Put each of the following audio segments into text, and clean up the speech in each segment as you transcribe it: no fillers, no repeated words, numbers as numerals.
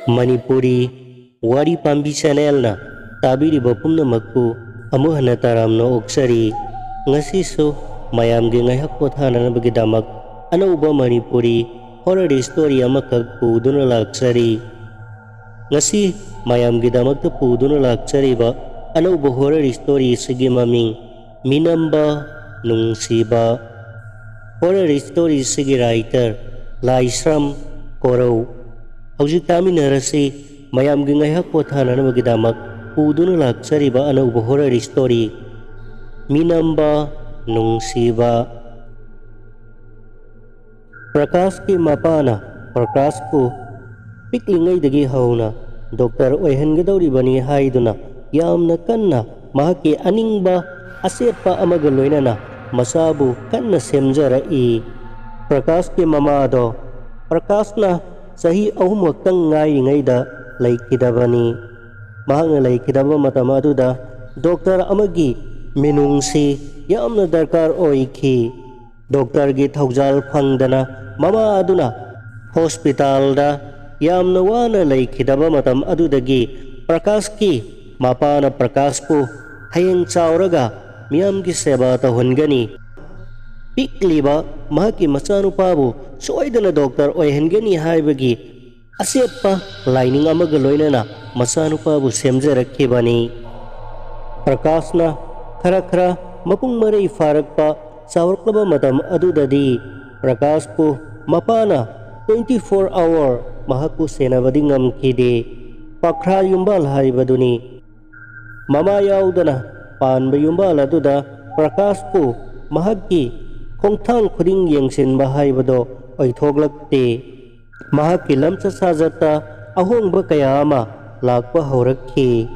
Manipuri Wari Pambi Channel na tabiriba pumnamakpu amuh hana taramna oksari ngasisu mayamge ngaihak pothananabagidamag anauba Manipuri horror story amakag puduna laksari ngasi mayamgidamagta puduna laksari ba anauba horror story sige maming Minamba Nungsiba horror story sige writer Laisram Korau hujik taminarasi mayamge ngaihak pothananabagidamag puduna laksariba anauba horror story Minamba Nungsiba Prakash ki mapana Prakash ko piklingay hauna Dr. Oihangadawribani haiduna yamna kanna mahaki aningba asepa amagaloyna na masabu kanna semjara Prakash ki mamado Prakash na sahi ahumwagtang ngayingayda laikidabani mahanga laikidaba matamaduda Dr. Amagi minungsi yamna darkar oiki Dr. gi thaujal phangdana mama aduna hospital da yamna wana laikidaba matam adudagi Prakash ki mapana Prakash ko hayang chauraga miyam ki seba tahungani pikliba mahaki machanupabu soidana Dr. Oihangani haibagi asepa lining amagaloyna na machanupabu semjarakkibani Prakash na khara mapung maray farakpa chauraklaba matam adudadi Prakash ko mapana 24-hour mahaku senabadi ngamkide pakra yumbal haibaduni mama yaudana panba yumbal aduda Prakash ko mahaki khongthang khuding yengsinba haibado oithoglakte mahaki lamcha sajata ahongba kaya ama lakpa haurakhi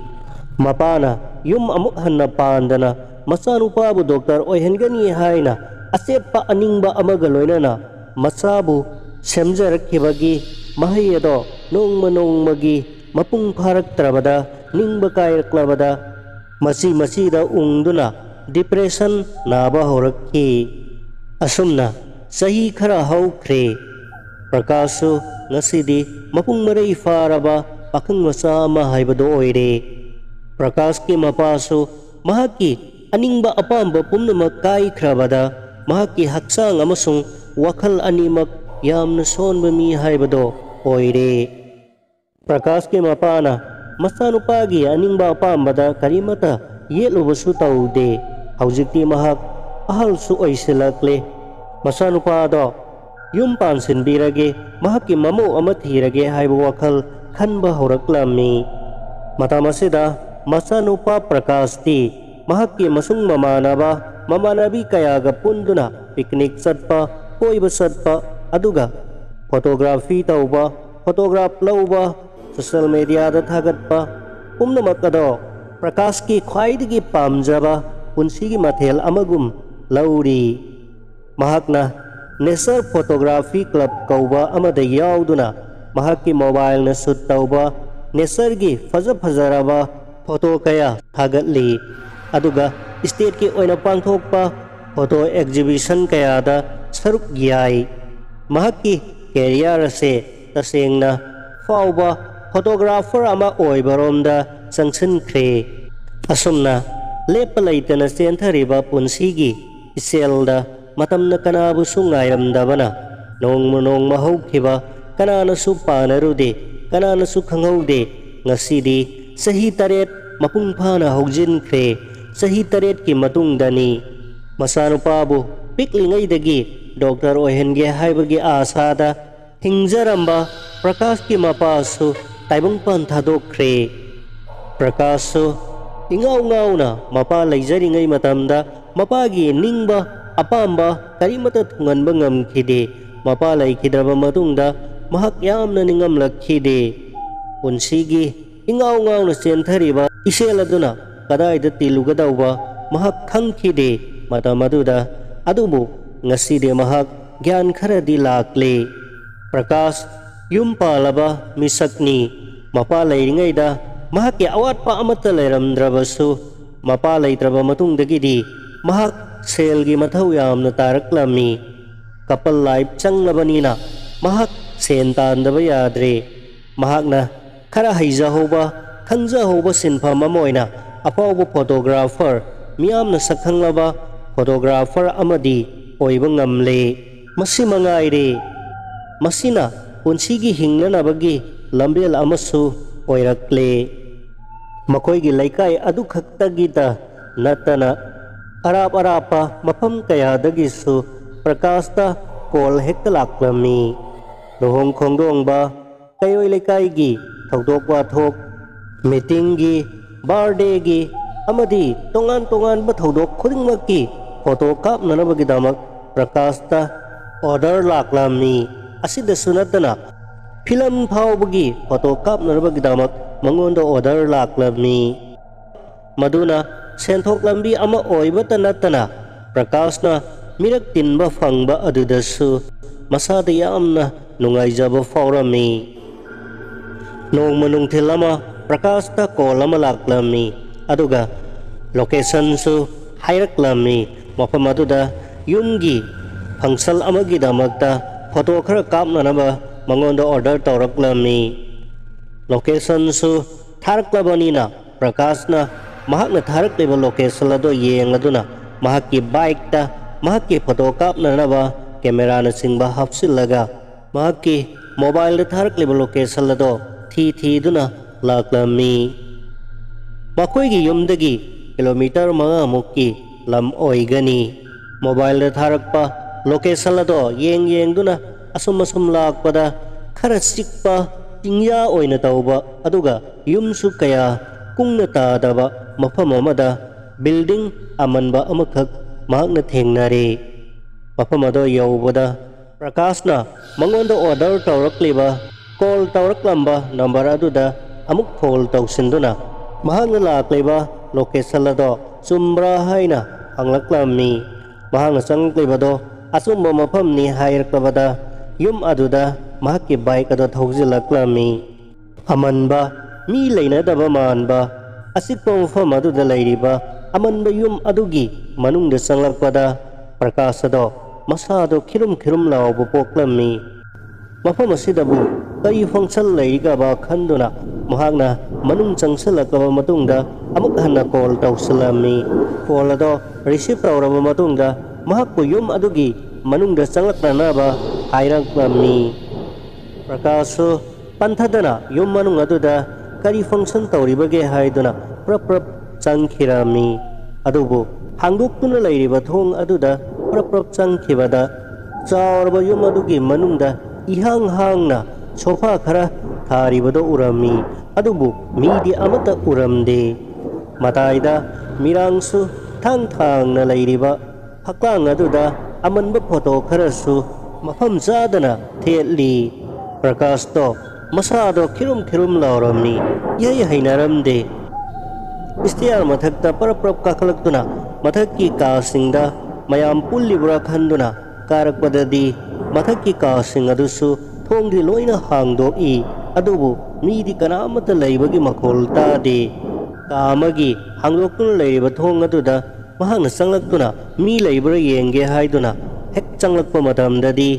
mapana yum amuk hanna pandana machanupabu Dr. Oihangani haina asepa aningba amagaloyna na masabu semjarakkibagi mahayado nongmagi mapung pharaktrabada ningba kairaklabada masida ungduna depression naba horakhi asumna sahi khara haukre Prakashu ngasidi mapung maray faraba pakang masama haibado oire Prakash ki mapasu mahaki aningba apamba pumnamak kaikhrabada mahaki haksang amasung wakhal animak yamna sonba mi haibado oire Prakash ki mapana masanupagi aningba apambada karimata yelubasu taude haujikti mahak ahal su oisilakle masanupado yum pansinbirage mahaki mamu amathirage haiba wakhal khanba horaklami matamasida masanupa Prakash ti mahaki masung mamanabi kayaga punduna picnic satpa koiba satpa aduga photography tauba photograph lauba social media da thagatpa pumnamakado Prakash ki khwaidagi pamjaba punsigi mathel amagum lauri mahakna Nature Photography Club kauba amada yauduna mahaki mobile na shoot tauba nature gi fazaraba photo kaya thagatli aduga state ki oina pangthokpa photo exhibition kaya da saruk gyai mahaki career se tasengna fauba photographer ama oibaromda changsinkhre asumna lepalaitana senthariba punsigi iselda matamna kanabu sungairamdabana nongma hokhiba kanana su panarude kanana su khangaude ngasidi sahi taret mapung phana haujinkre sahi taret ki matungdani masanupabu piklingaidagi Dr. Oihangge haibagi asada hingjaramba Prakash ki mapasu taibung pan thadokre Prakashu ingaw-ngawna mapa laijaringai matamda mapagi ningba apamba karimata thunganba ngamkhide mapa laikhidraba matungda mahak yamna ningamlakhide punsigi ingaw-ngawna senthariba iseladuna kadaida tilugadawba mahak khangkhide matamaduda adubu ngaside mahak gyan kharadi lakle Prakash yum palaba misakni mapa lairingaida mahaki awat pa amata lairamdrabasu mapa laitraba matungdagidi mahak selgi mathau yamna taraklami couple life changlabani na mahak sentandaba yadre Mahakna khara haijahouba khangjahouba sinpham ama oina afauba photographer miyamna sakhanglaba photographer amadi oiba ngamle. Masi mangaire masina punsigi hinglanabagi lambel amasu oirakle. Makoigi laikai adu khaktagita natana arap arapa mafam kayadagisu Prakashta kol hekta laklami. Luhong khongdongba kayoi laikai thokdok wathok meeting gi birthday gi amadi tongan ba thodok khudingmakki photo kapnanabagidamak Prakashta order laklami. Asida sunatana film phawbagi photo kapnanabagidamak mangonda order laklami. Maduna senthok lambi ama oibata natana Prakashna mirak tinba fangba adudasu masada yamna nungaijaba faurami. Nongma nungthil ama Prakashta call ama laklami aduga location su hairaklami. Mafam aduda yumgi phangsal amagidamakta photo khara kapnanaba mangonda order tawraklami. Location su tharaklabanina Prakashna mahakna tharakleba location ado yengaduna mahakki bike ta mahakki photo kapnanaba camera na singba hapsillaga mahakki mobile da tharakleba location ado thi duna laklami. Makoigi yumdagi kilometer 5 mukki lam oigani. Mobile da tharakpa location ado yeng duna asum lakpada khara sikpa tingya oina tauba aduga yumsu kaya kungna tadaba mafam amada building amanba amakhak mahakna thengnare. Mafam ado yaubada Prakashna mangonda order tawrakleba call tawraklamba number aduda amuk call tawsinduna mahakna lakleba location ado chumbra haina hanglaklami. Mahakna changlebado asumba mafam ni hairaklabada yum aduda mahakki bike ado thaujilaklami. Amanba mi leinadaba manba asikpa mafam aduda leiriba amanba yum adugi manungda changlakpada Prakashta ado masado khirum lauba poklami. Mafam asidabu kari function leirigaba khanduna mahakna manung changsalakaba matungda amuk hanna call tawsalami. Call ado receive tawraba matungda mahakku yum adugi manungda changlaknanaba hairaklami. Prakashta panthadana yum manung aduda kari function tawribage haiduna prap changkhirami. Adubu hangdoktuna leiriba thong aduda prap changkhibada chaurba yum adugi manungda ihang-hangna sofa khara tharibado urami. Adubu midi amata uramde. Mataida mirangsu thang-thangna leiriba haklang aduda amanba photo kharasu mafam zadana thetli. Prakashta masado khirum lauramni yai hainaramde. Istiar mathakta prap kakalaktuna mathakki kasingda mayam pullibura khanduna karakpadadi mathakki kasing adusu thongdi loina hangdoki adubu midi kanamata leibagi makhol tade. Kamagi hangdoktuna leiba thong aduda mahakna changlakduna mi leibara yenge haiduna hek changlakpa matamdadi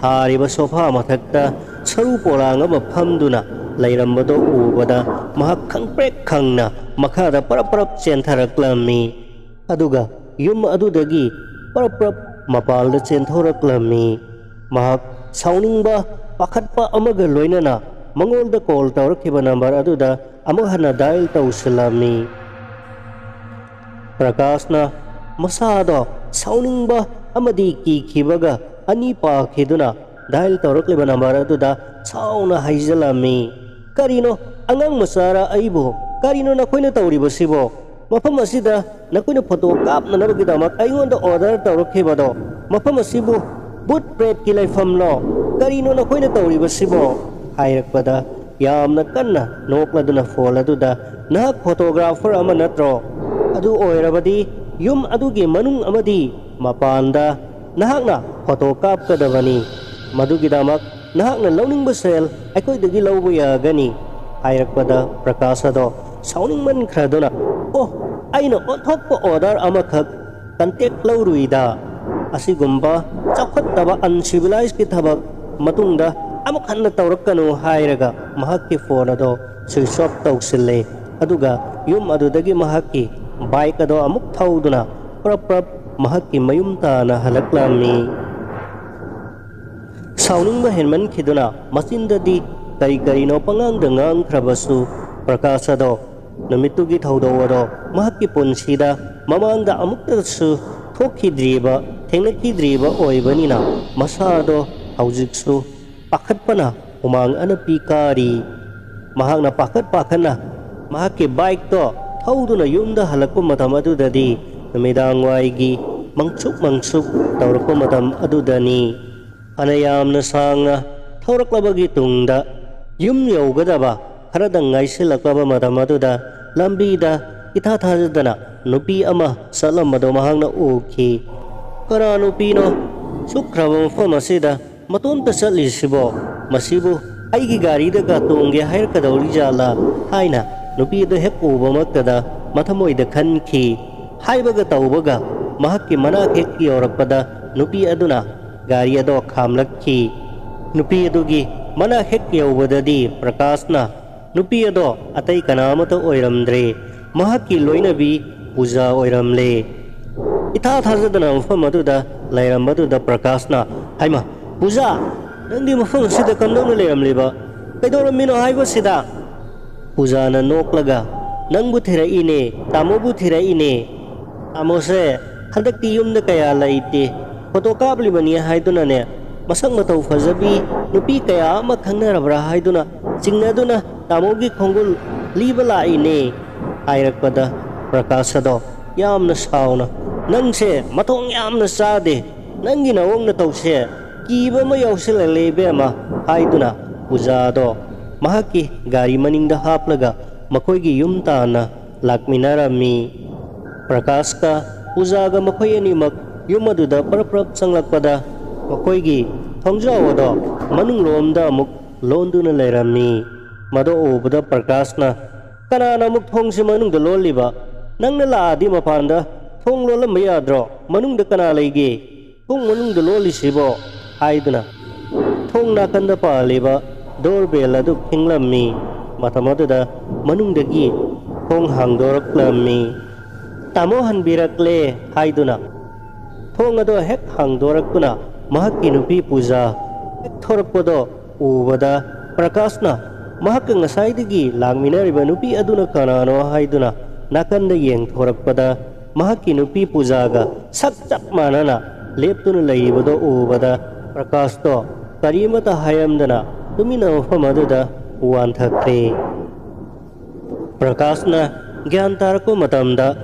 thariba sofa mathakta saru porang ama phamduna leirambado ubada mahak khangprek khangna makhada parap chenthaраklami. Aduga yum adudagi parap mapalda chenthoraklami. Mahak sauningba pakhatpa amaga loinana mangolda call tawrakhiba number aduda amuk hana dial tawsalami. Prakashna masado sauningba amadi kikhibaga ani pakhiduna dial tawrakliba number aduda sauna haijalami. Karino angang masara aibo karino nakoina tawribasibo mafam asida nakoina photo kapnanabagidamak aingonda order tawrakhibado mafam asibu boot bread ki laifamlo karino nakoina tawribasibo hairakpada yamna kanna nokladuna phone aduda nahak photographer ama natro adu oirabadi yum adugi manung amadi mapanda nahakna photo kapkadabani madugidamak nahakna lawningba sel aikoidagi lawbu yagani hairakpada Prakashta do sauningman khraduna oh aina onthokpa order amakhak contact lawruida asigumba chakhattaba uncivilized ki thabak matungda amuk hanna tawrakkanu hairaga mahakki phone ado switch off tawsille aduga yum adudagi mahakki bike ado amuk thauduna prap mahakki mayum tana halaklami sauningba henman khiduna masindadi kari no pangangda ngangkhrabasu Prakasa do namitugi thaudo ado mahakki punsida mamangda amuktasu thokidriba thengnakidriba oibanina masado haujiksu pakhatpana umang anapi kari mahakna pakhana mahakki bike to thauduna yumda halakpa matam adudadi namidang waigi mangsuk tawrakpa matam adudani anayamna sangna thawraklabagi tungda yum yaugadaba Karadang ngaisilakaba matam aduda lambida itha thajadana nupi ama salam mado mahang na uki kara nupi no sukraba mafam asida matonta satlisibo masibu aigi gari daga tongge hair kadawri jala haina nupi do hek uba maktada mathamoida khanki haibaga tawbaga mahakki manak hek yorakpada nupi aduna gari ado khamlakki nupi adugi manak hek yobadadi prakasna nupi ado atai kanamata oiramdre mahakki loinabi puja oiramle itha thajadana mafam aduda lairambadudha prakasna haima puja nangdi mafam sida kamdona leiramleba kaidoramino haiba sida pujana noklaga nangbu thiraine tamobu thiraine amose handakti yumda kaya laite photo kablibani haiduna ne masang matau fajabi nupi kaya ama khangnarabra haiduna singnaduna tamogi khongul libala ine airakpada prakasado yamna sauna nangse matong yamna sade nangi nawong na tawse kiba ma yawsila lebe ma haiduna pujado mahaki gari maningda haplaga makoigi yumtana lakminarami prakaska pujaga makoy animak yumaduda parprap sanglakpada makoigi thongjawado manunglomda amuk londuna leirami mado ubada prakasna kanana muk thongse manungda loliba nangna laadi mapanda thong lolam mayadro manungda kana leige thong manungda lolisibo haiduna thong nakanda paliba doorbell adu khinglammi matamaduda manungdagi thong hangdoraklammi tamo hanbirakle haiduna thong ado hek hangdorakuna mahakki nupi puja hek thorakpado ubada prakasna mahakka ngasaidagi langminariba nupi aduna kanano haiduna nakanda yeng thorakpada mahakki nupi pujaga sak chap manana leptuna leibado ubada prakasto karimata hayamdana tumina mafam aduda wanthakre prakasna gyan tarako matamda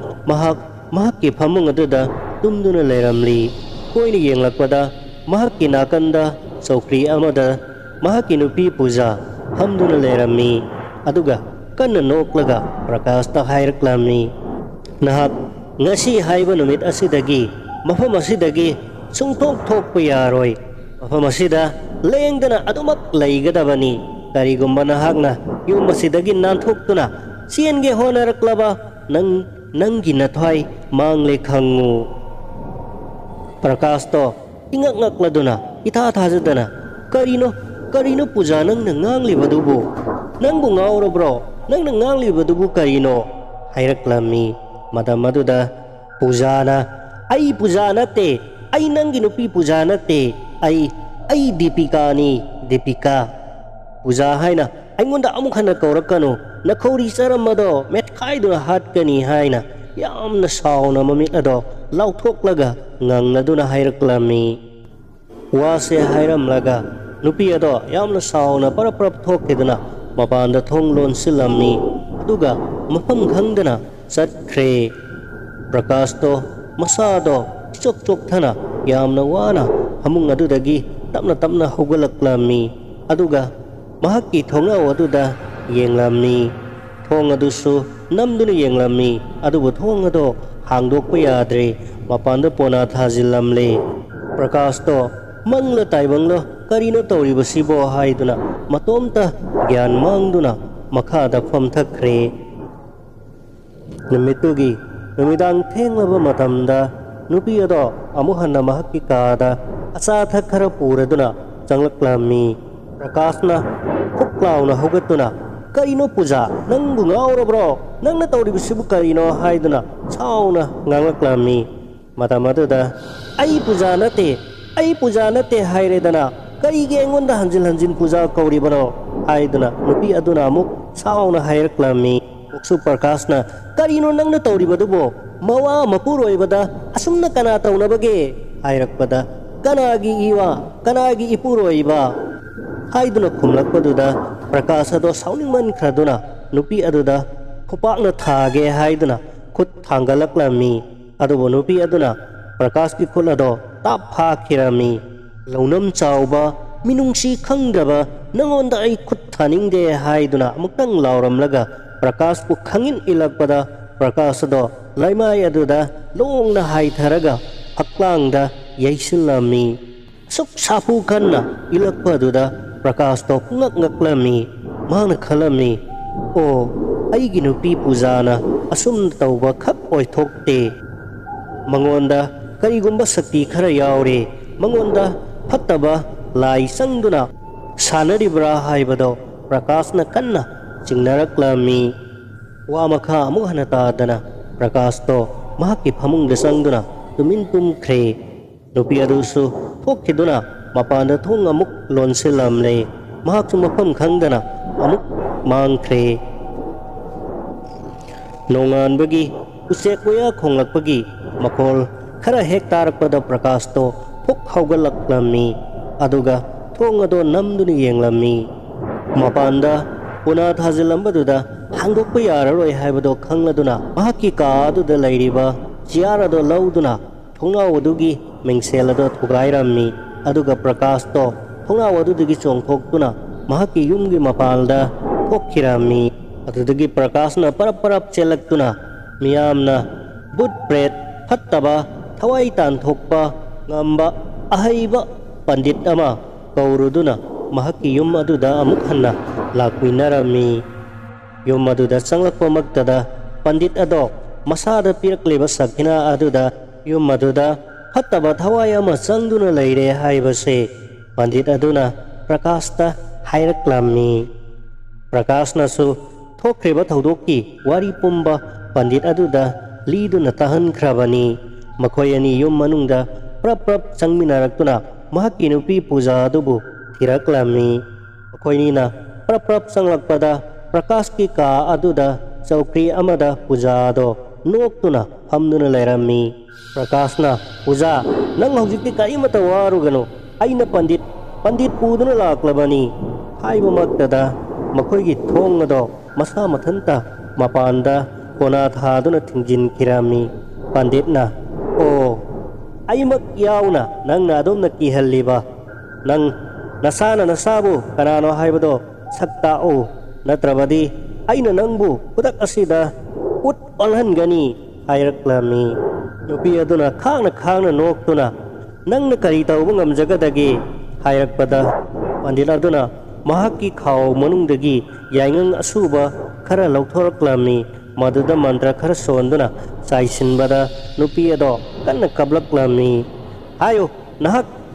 mahakki phamung aduda tumduna leiramli koini yenglakpada mahakki nakanda saukri amada mahakki nupi puja hamduna leirammi aduga kanna noklaga prakasta hairaklamni nahak ngasi haiba numit asidagi mafam asidagi sungthok thokpa yaroi mafam asida lengdana adumak leigadabani karigumba nahakna yum asidagi nanthokhtuna sienge honaraklaba nangi nathwai mangle khangu prakasto ingak ngakladuna itha thajadana karino puja nangna nganglibadubu nangbu ngaurobro nangna nganglibadubu karino hairaklammi madamaduda pujana ai puja natte ai nangi nupi puja natte ai dipika puja haina aingonda amuk hana kaurakanu nakhori saramado metkaiduna hatkani haina yamna sauna mamit ado lauthoklaga ngangnaduna hairaklammi wase hairamlaga nupi ado yamna sauna paraprap thokiduna mapanda thonglon silammi aduga mafam khangdana satkre prakasto masado chok thana yamna wana hamung adudagi tapna hogalaklammi aduga mahakki thonga aduda yenglammi thong adusu namduna yenglammi adubu thong ado hangdokpa yadre mapanda pona thajillamle prakasto mangla taibanglo karino tawribasibo haiduna matomta gyan mangduna makhada famthakre namitugi numidang thenglaba matamda nupi ado amuhanna mahakki kada acha thak khara puraduna changlaklammi Prakashna puklauna hogatuna karino puja nang bungaura bro nang na tawri bisibu karino haiduna sauna ngangaklami matamatuda ai puja nate hairedana karige engonda hanjin puja kauri bano haiduna nupi aduna amuk sauna haireklami uksu Prakashna karino nang na tawri badubo mawa mapuroi bada asumna kana tawna bage hairakpada kanagi ipuroi ba haiduna khumlakpaduda Prakash ado sauningman khraduna nupi aduda khopakna thage haiduna khut thangalaklammi adubo nupi aduna Prakash ki khut ado tap phakirami launam chauba minungsi khangdraba nangonda ai khut thaningde haiduna amuktang lauramlaga Prakash pu khangin ilakpada Prakash ado laimai aduda longna haitharaga aklangda yaisilami suk sapu kanna ilakpaduda Prakash to ngaklami mana khalami o aigi nupi pujana asum tauba khak oithokte mangonda karigumba sakti khara yaure mangonda phattaba lai sangduna sanaribra haibado Prakashna kanna chingnaraklami wa makha amu hanata dana Prakash to mahaki phamungda sangduna tumin tumkhre nupi adusu thokhiduna mapanda thong amuk lonselam le mahak su mafam khangdana amuk mangkhre nongan bagi usek waya khonglak bagi makol khara hek tarakpada Prakash to phok haugalaklammi aduga thong ado namduni yenglammi mapanda puna thajilambaduda hangdokpa yararoi haibado khangladuna mahaki ka aduda lairiba chiara do lauduna thongna odugi mengselado thugairammi aduga Prakash to thongna wadudagi chongthoktuna mahaki yumgi mapalda thokkirami adudagi Prakashna parap chelaktuna miyamna bud pret phattaba thawai tan thokpa ngamba ahaiba pandit ama kauruduna mahaki yum aduda amuk hanna lakminarami yum aduda changlakpa magtada pandit ado masada pirakleba sakhina aduda yum aduda phattaba thawai ama changduna leire haibase pandit aduna Prakashta hairaklammi Prakashna su thokreba thodokki wari pumba pandit aduda liduna tahankrabani makhoi ani yum manungda prap changminaraktuna mahaki nupi puja adubu thiraklammi makhoinina prap changlakpada Prakash ki ka aduda chawkri amada puja ado noktuna hamduna leirammi Prakashna puja nang hojikti karimata warugano aina pandit puduna laklabani haiba magtada makhoigi thong ado masa mathanta mapanda kona thaduna thingjin kirami panditna o aimak yauna nang na adom na kihalliba nang nasana nasabu kanano haibado sakta o natrabadi aina nangbu pudak asida ut olhan gani hairaklammi nupi aduna khangna noktuna nangna kari tawba ngamjagadagi hairakpada pandit aduna mahaki khaw manungdagi yaingang asuba khara lauthorklammi maduda mantra khara sonduna chaisinbada nupi ado kanna kablaklammi hayo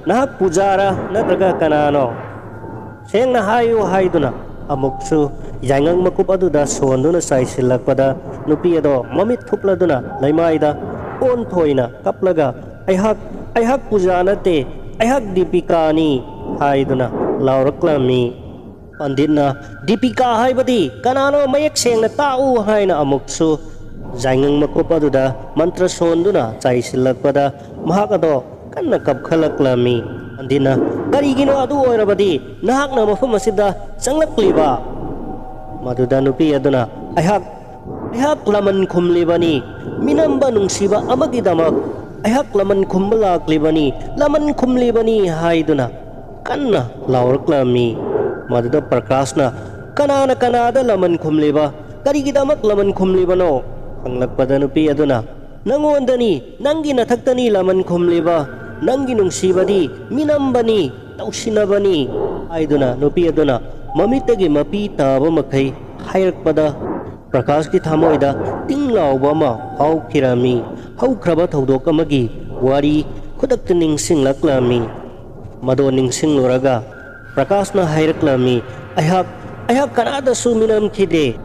nahak pujara natraga kanano sengna hayo haiduna amuksu yaingang makup aduda sonduna chaisilakpada nupi ado mamit thupladuna laimaida on thoina kaplaga aihak pujanate aihak dipikani haiduna lauraklammi panditna dipika haibadi kanano mayak sengna tau haina amuksu jaingang makup aduda mantra sonduna chaisilakpada mahakado kanna kapkhalaklammi panditna karigino adu oirabadi nahakna mafam asida changlakliba maduda nupi aduna aihak laman khumlibani minamba nungsiba amagidamak aihak laman khumbalaklibani laman khumlibani haiduna kanna lauraklammi maduda Prakashna kanada laman khumliba karigidamak laman khumlibano hanglakpada nupi aduna nangondani nangi nathaktani laman khumliba nangi nungsibadi minambani tausinabani haiduna nupi aduna mamitagi mapi taba makai hairakpada Prakash ki thamoida tinglauba ma haukhirami haukraba thodok amagi wari khudakta ningsinglaklammi mado ningsingluraga Prakashna hairaklammi, ayhak kanadasu minamkhide.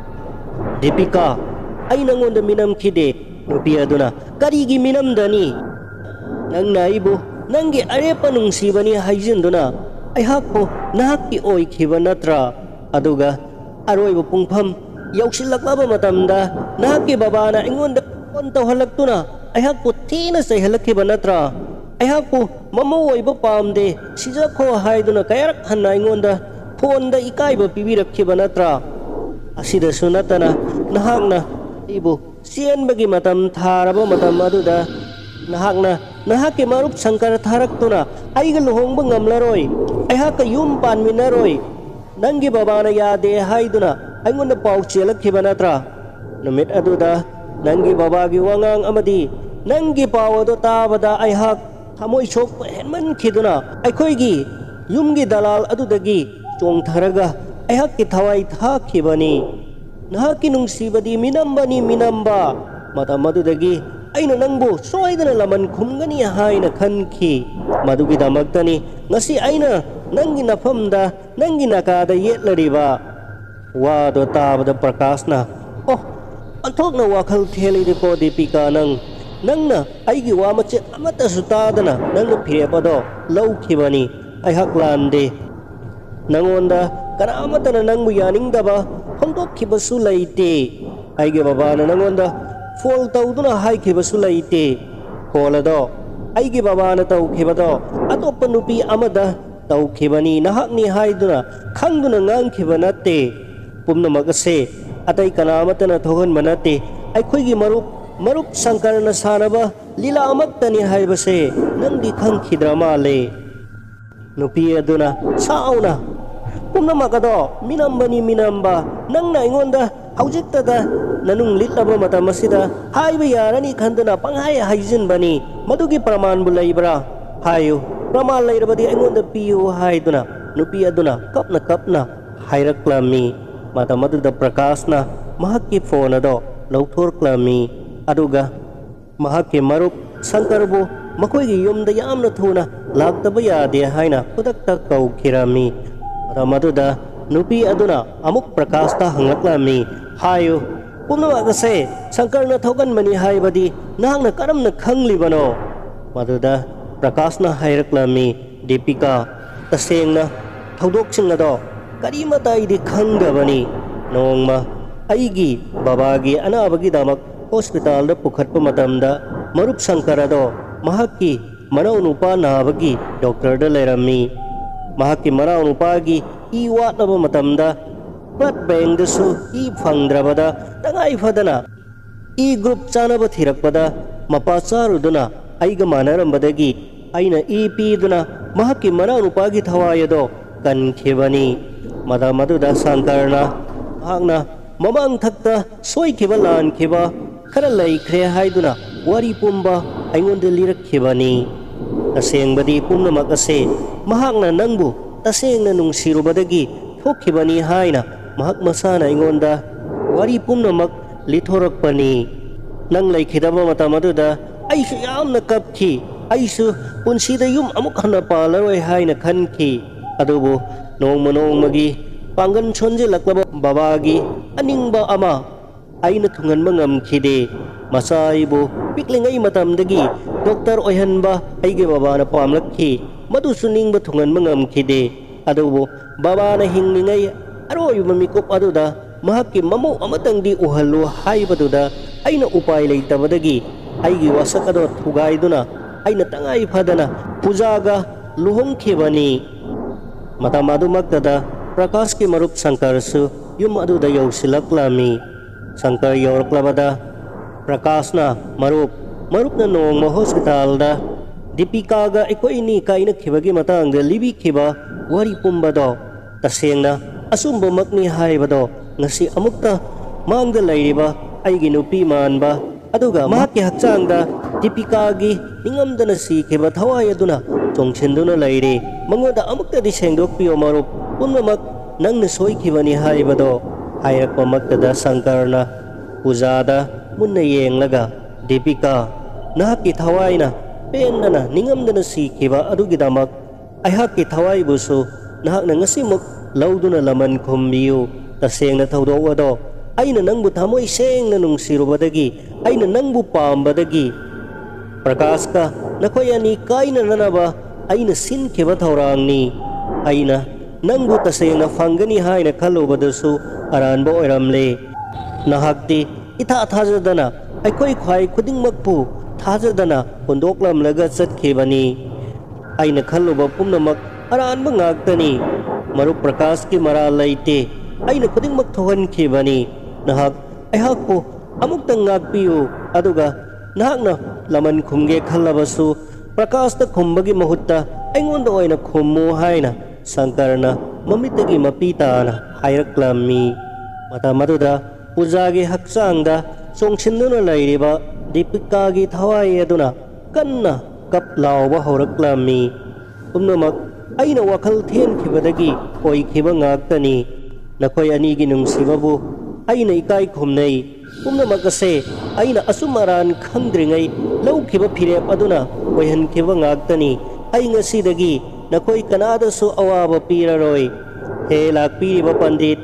Deepika, ay nangonda minamkhide. Nupi aduna, karigi minamdani. Nang naibu, nangi arepa nungsibani haijinduna, ayhak po nahakki oikhiba natra. Aduga, aroiba pungpham, yausilakbaba matamda, nahakki babana ingonda konta halaktuna, ayhak po tina say halakhiba natra. Ayhak po mama oiba pamde, sijakho haiduna kayarak hanna ingonda, phonda ikaiba pibirakhiba natra. Asida sunatana, nahakna, ibu, siyan bagi matam tharaba matam aduda, nahakki marup sangkar tharaktuna, aiga luhongba ngamlaroi, ayhak yum panminaroi, nangi babana yade haiduna, aingonda pau chelakhiba natra. Numit aduda, nangi babagi wangang amadi, nangi pau ado tabada ayhak thamoi sokpa henman khiduna, aikhoigi yumgi dalal adudagi chongtharaga ayhakki thawai thakhibani. Nahakki nungsibadi minamba matam adudagi aina nangbu soidana laman khumgani haina khankhi. Madugidamaktani ngasi aina nangi nafamda nangi nakada yetlariba. Wado tabada Prakashna, oh anthokna wakhal thelidiko Deepika nangna aigi wa machet amata sutadana nangna phirepado laukhibani. Ayhak lande nangonda karamatana nangbu yaningdaba hongdokhibasu laite. Aigi babana nangonda fol tawduna haikhibasu laite. Folado aigi babana tawkhibado atopa nupi amada tawkhibani nahakni haiduna khangduna ngangkhiba natte. Pumnamak ase atay kanamatana thoganba natte, aikhoigi marup sangkarna sanaba lila amaktani haibase nangdi khangkhidra male. Nupi aduna sauna pumnamakado minamba nangna ingonda haujiktada nanung litlaba matam asida haiba yarani khanduna panghai haijinbani, madugi praman bu leibra hayu. Praman leirabadi ingonda piyu haiduna. Nupi aduna kapna hairaklammi. Matam aduda Prakashna mahakki phone ado lauthorklami. Aduga mahakki marup sangkarbu makoigi yumda yamna thuna laktaba yade haina khudakta kaukhirami. Matam aduda nupi aduna amuk Prakashta hangaklami, hayu pumnamak ase sangkarna thoganmani haibadi nahakna karamna khanglibano. Maduda Prakashna hairaklammi, Deepika, tasengna thaudokching ado karimata aidi khangdabani. Nongma aigi babagi anabagi-damak hospital da pukhatpa matamda marup sangkarado mahakki manaunupa nabagi doctor da leirammi. Mahakki manaunupagi i watnaba matamda blood bank dasu i phangdrabada tangai fadana i group chanaba thirakpada mapa charuduna aiga manarambadagi aina i piduna mahakki manaunupagi thawayado kankhibani. Matam aduda sangkarna mahakna mamang thakta soikhiba lankhiba khara leikhre haiduna wari pumba aingonda lirakhibani. Tasengbadi pumnamak ase mahakna nangbu tasengna nungsirubadagi thokhibani haina mahak masana aingonda wari pumnamak lithorakpani. Nang leikhidaba matam aduda aisu yamna kapkhi, aisu punsida yum amuk hana palaroi haina khankhi. Adubu nongmagi panggan sonjilaklaba babagi aningba ama aina thunganba ngamkhide. Masaibu piklingai matamdagi doktor oihanba aige babana pamlakhi, madu suningba thunganba ngamkhide. Adubu babana hinglingai aroiba mikup aduda mahakki mamu amatangdi uhallu haibaduda aina upai leitabadagi aigi wasak ado thugaiduna aina tangai phadana pujaga luhongkhibani. Matam adumaktada Prakashki marup sangkarsu yum aduda yausilaklami. Sangkar yauraklabada Prakashna marupna nongma hospital da Deepika ga ikoini kaina khibagi matangda libi khiba wari pumbado tasengna asumba makni haibado ngasi amukta mangda leiriba aigi nupi manba aduga mahakki hakchangda Deepika gi ningamdana sikhiba thawai aduna chongchenduna leire. Mangoda amuktadi sengdokpiyo marup pumnamak nangna soikhibani haibado hairakpamaktada sangkarna pujada munna yenglaga Deepika nahakki thawaina pendana ningamdana sikhiba adugidamak ayhakki thawai busu nahakna ngasimuk lauduna laman khumbiyu tasengna thodok ado aina nangbu thamoi sengna nungsirubadagi aina nangbu pambadagi Prakash ka nakhoi ani kaina nanaba aina sinkhiba thorangni aina nangbu tasengna fangani haina khalubadasu aranba oiramle nahakti itha thajadana aikhoi khwai khudingmakpu thajadana hondoklamlaga chatkibani aina khalluba pumnamak aranba ngaktani marup Prakash ki mara laite aina khudingmak thohankhibani nahak aihakpu amuktang ngakpiu aduga nahakna laman khumge khallabasu Prakash ta khumbagi mahutta aingonda oina khummu haina Sankarna mamitagi mapitana hairaklammi mata maduda pujagi haksangda songchinduna lairiba Deepika gi thawai aduna kanna kap lawba horaklammi pumnamak aina wakhal thenkibadagi oikhiba ngaktani nakhoi anigi nungsibabu aina ikai khumnei pumnamak ase aina asumaran khangdringai laukhiba phirep aduna oihankhiba ngaktani ai ngasidagi nakhoi kanadasu awaba piraroi he lakpiriba pandit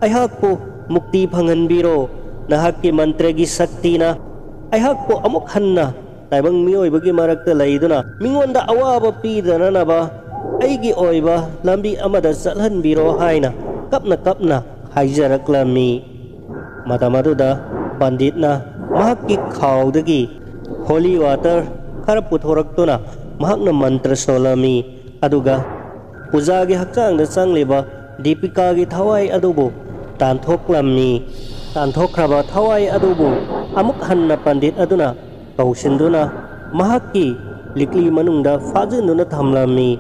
aihakpu mukti phanganbiro nahakki mantragi saktina aihakpu amuk hanna taibang mioibagi marakta laiduna mingonda awaba pidananaba aigi oiba lambi amada chalhanbiro haina kapna haijaraklammi matamaduda panditna mahakki khawdagi holy water khara puthoraktuna mahakna mantra solami aduga pujagi hakchangda changliba Deepika gi thawai adubu tanthoklammi tanthokraba thawai adubu amuk hanna pandit aduna kausinduna mahakki likli manungda fajinduna thamlammi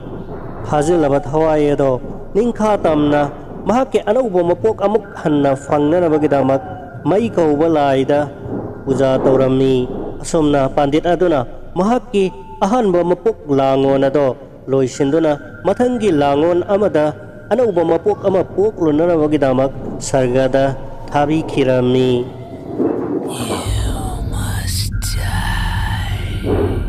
fajilaba thawai ado ningkha tamna mahakki anaubo mapok amuk hanna fangnanabagidamak mai kauba laida puja taurammi asomna pandit aduna mahakki ahanba mapok langon ado loisinduna mathangi langon amada anauba mapok ama poklunanabagidamak sargada thabi khirami. You must die.